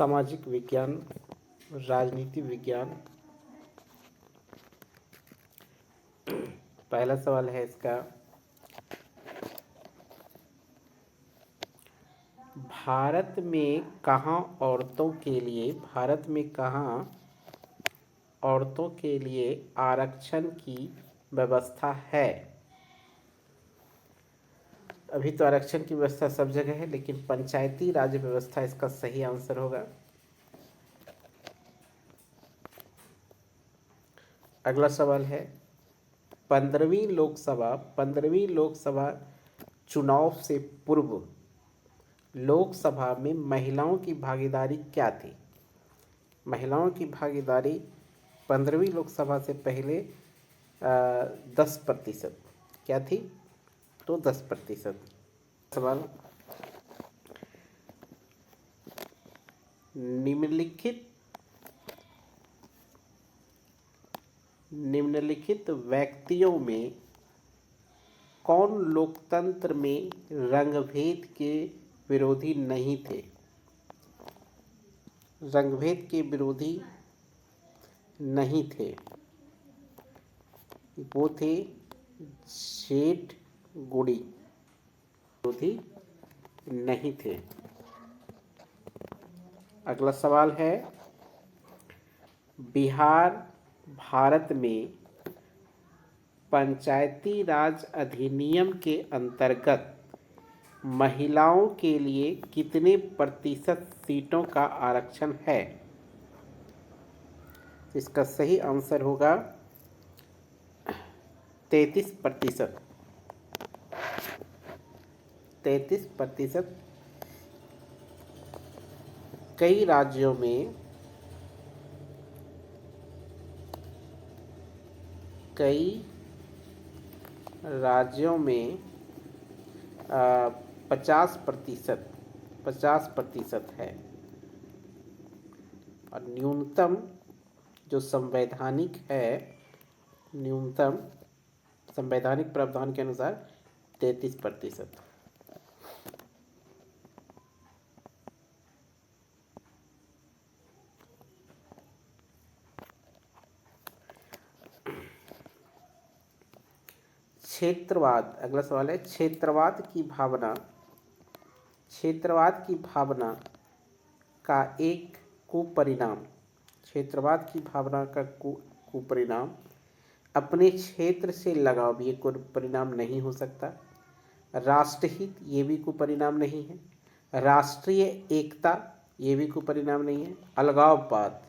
सामाजिक विज्ञान, राजनीति विज्ञान। पहला सवाल है इसका, भारत में कहाँ औरतों के लिए आरक्षण की व्यवस्था है? अभी तो आरक्षण की व्यवस्था सब जगह है, लेकिन पंचायती राज व्यवस्था इसका सही आंसर होगा। अगला सवाल है, 15वीं लोकसभा चुनाव से पूर्व लोकसभा में महिलाओं की भागीदारी क्या थी? महिलाओं की भागीदारी 15वीं लोकसभा से पहले 10% क्या थी? तो 10%। सवाल, निम्नलिखित व्यक्तियों में कौन लोकतंत्र में रंगभेद के विरोधी नहीं थे? रंगभेद के विरोधी नहीं थे, वो थे जेठ गुड़ी, विरोधी नहीं थे। अगला सवाल है, बिहार भारत में पंचायती राज अधिनियम के अंतर्गत महिलाओं के लिए कितने प्रतिशत सीटों का आरक्षण है? इसका सही आंसर होगा 33%। 33%। कई राज्यों में 50% है, और न्यूनतम जो संवैधानिक प्रावधान के अनुसार 33%। क्षेत्रवाद, अगला सवाल है, क्षेत्रवाद की भावना का एक कुपरिणाम अपने क्षेत्र से लगाव, ये कुपरिणाम नहीं हो सकता। राष्ट्रहित, ये भी कुपरिणाम नहीं है। राष्ट्रीय एकता, ये भी कुपरिणाम नहीं है। अलगाववाद,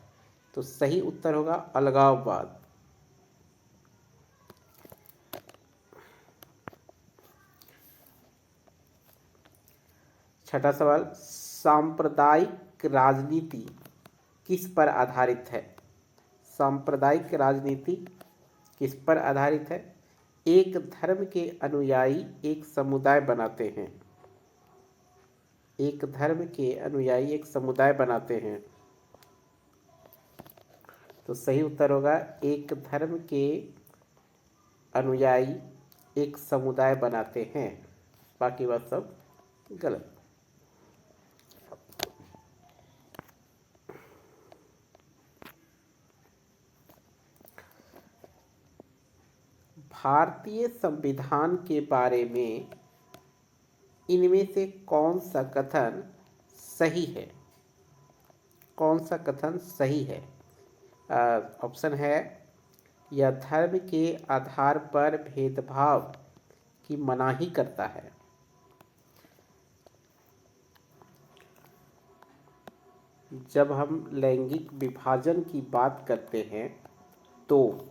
तो सही उत्तर होगा अलगाववाद। छठा सवाल, सांप्रदायिक राजनीति किस पर आधारित है? सांप्रदायिक राजनीति किस पर आधारित है? एक धर्म के अनुयायी एक समुदाय बनाते हैं। तो सही उत्तर होगा एक धर्म के अनुयायी एक समुदाय बनाते हैं, बाकी बात सब गलत। भारतीय संविधान के बारे में इनमें से कौन सा कथन सही है? ऑप्शन है, यह धर्म के आधार पर भेदभाव की मनाही करता है। जब हम लैंगिक विभाजन की बात करते हैं तो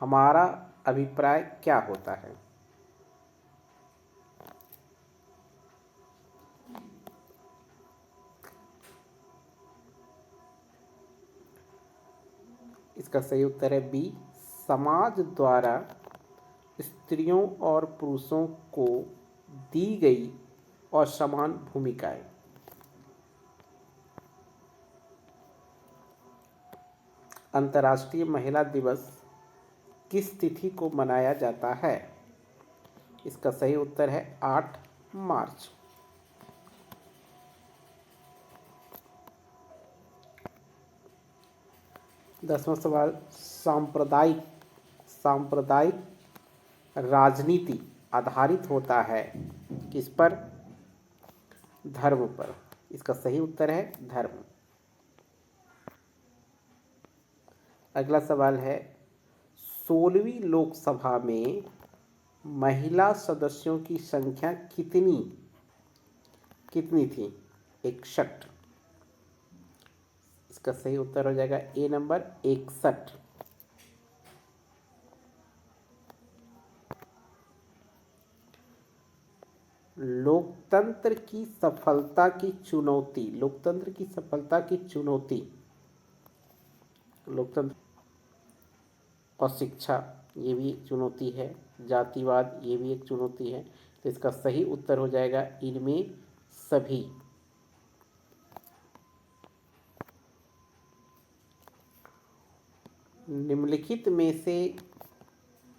हमारा अभिप्राय क्या होता है? इसका सही उत्तर है बी, समाज द्वारा स्त्रियों और पुरुषों को दी गई असमान भूमिकाएं। अंतर्राष्ट्रीय महिला दिवस किस तिथि को मनाया जाता है? इसका सही उत्तर है 8 मार्च। 10वां सवाल, सांप्रदायिक सांप्रदायिक राजनीति आधारित होता है किस पर? धर्म पर। इसका सही उत्तर है धर्म। अगला सवाल है, 16वीं लोकसभा में महिला सदस्यों की संख्या कितनी थी? 61। इसका सही उत्तर हो जाएगा ए नंबर 61। लोकतंत्र की सफलता की चुनौती, लोकतंत्र की सफलता की चुनौती, लोकतंत्र और शिक्षा ये भी एक चुनौती है, जातिवाद ये भी एक चुनौती है। तो इसका सही उत्तर हो जाएगा इनमें सभी। निम्नलिखित में से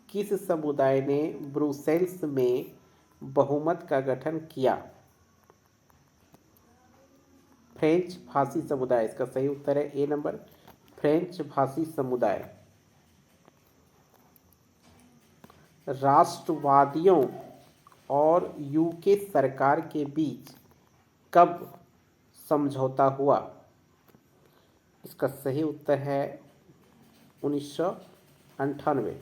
किस समुदाय ने ब्रुसेल्स में बहुमत का गठन किया? फ्रेंच भाषी समुदाय। इसका सही उत्तर है ए नंबर, फ्रेंच भाषी समुदाय। राष्ट्रवादियों और यूके सरकार के बीच कब समझौता हुआ? इसका सही उत्तर है 1998।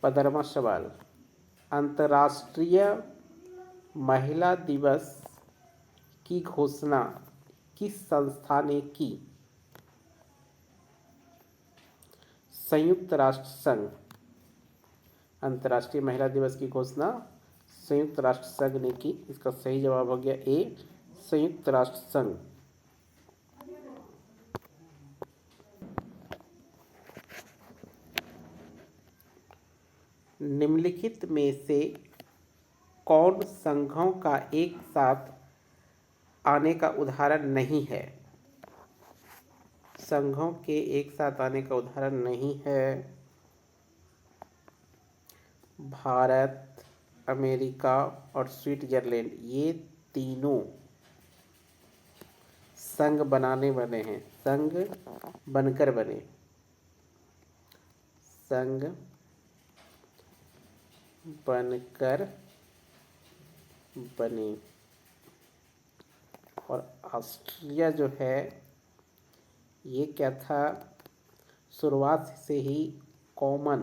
15वां सवाल, अंतर्राष्ट्रीय महिला दिवस की घोषणा किस संस्था ने की? संयुक्त राष्ट्र संघ। अंतर्राष्ट्रीय महिला दिवस की घोषणा संयुक्त राष्ट्र संघ ने की। इसका सही जवाब हो गया ए, संयुक्त राष्ट्र संघ। निम्नलिखित में से कौन संघों का एक साथ आने का उदाहरण नहीं है? संघों के एक साथ आने का उदाहरण नहीं है। भारत, अमेरिका और स्विट्जरलैंड ये तीनों संघ बनाने बने हैं, संघ बनकर बने, संघ बनकर बने। और ऑस्ट्रिया जो है ये क्या था, शुरुआत से ही कॉमन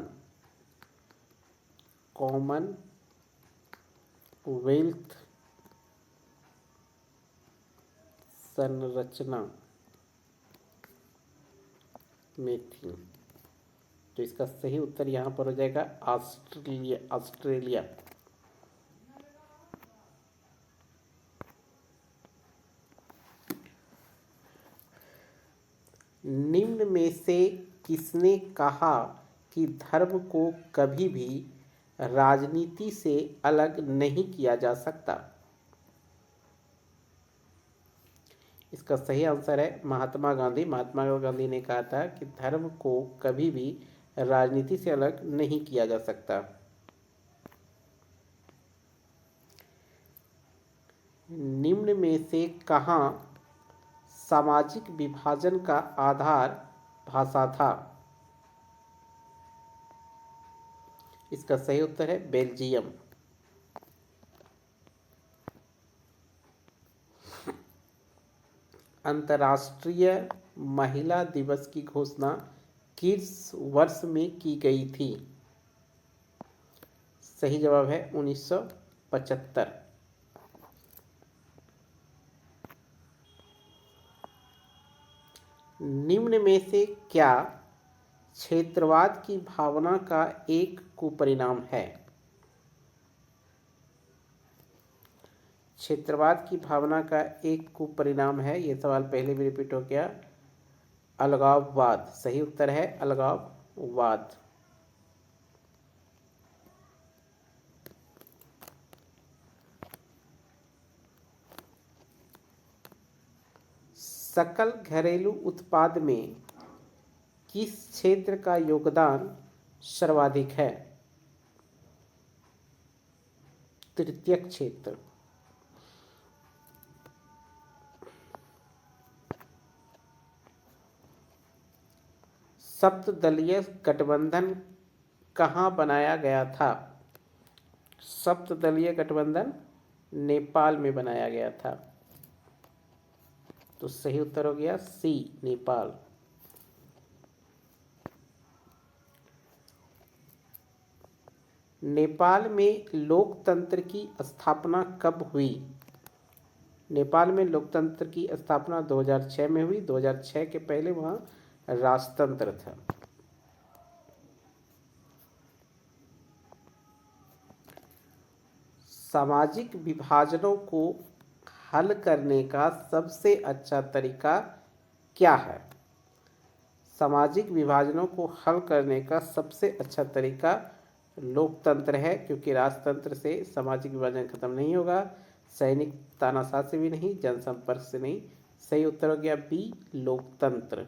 वेल्थ संरचना में थी। तो इसका सही उत्तर यहाँ पर हो जाएगा ऑस्ट्रेलिया। निम्न में से किसने कहा कि धर्म को कभी भी राजनीति से अलग नहीं किया जा सकता? इसका सही आंसर है महात्मा गांधी। महात्मा गांधी ने कहा था कि धर्म को कभी भी राजनीति से अलग नहीं किया जा सकता। निम्न में से कहाँ सामाजिक विभाजन का आधार भाषा था? इसका सही उत्तर है बेल्जियम। अंतर्राष्ट्रीय महिला दिवस की घोषणा किस वर्ष में की गई थी? सही जवाब है 1975। निम्न में से क्या क्षेत्रवाद की भावना का एक कुपरिणाम है? क्षेत्रवाद की भावना का एक कुपरिणाम है, ये सवाल पहले भी रिपीट हो गया, अलगाववाद। सही उत्तर है अलगाववाद। सकल घरेलू उत्पाद में किस क्षेत्र का योगदान सर्वाधिक है? तृतीय क्षेत्र। सप्तदलीय गठबंधन कहाँ बनाया गया था? सप्तदलीय गठबंधन नेपाल में बनाया गया था। तो सही उत्तर हो गया सी, नेपाल। नेपाल में लोकतंत्र की स्थापना कब हुई? नेपाल में लोकतंत्र की स्थापना 2006 में हुई। 2006 के पहले वहाँ राजतंत्र था। सामाजिक विभाजनों को हल करने का सबसे अच्छा तरीका क्या है? सामाजिक विभाजनों को हल करने का सबसे अच्छा तरीका लोकतंत्र है, क्योंकि राजतंत्र से सामाजिक विभाजन खत्म नहीं होगा, सैनिक तानाशाह से भी नहीं, जनसंपर्क से नहीं। सही उत्तर हो गया बी, लोकतंत्र।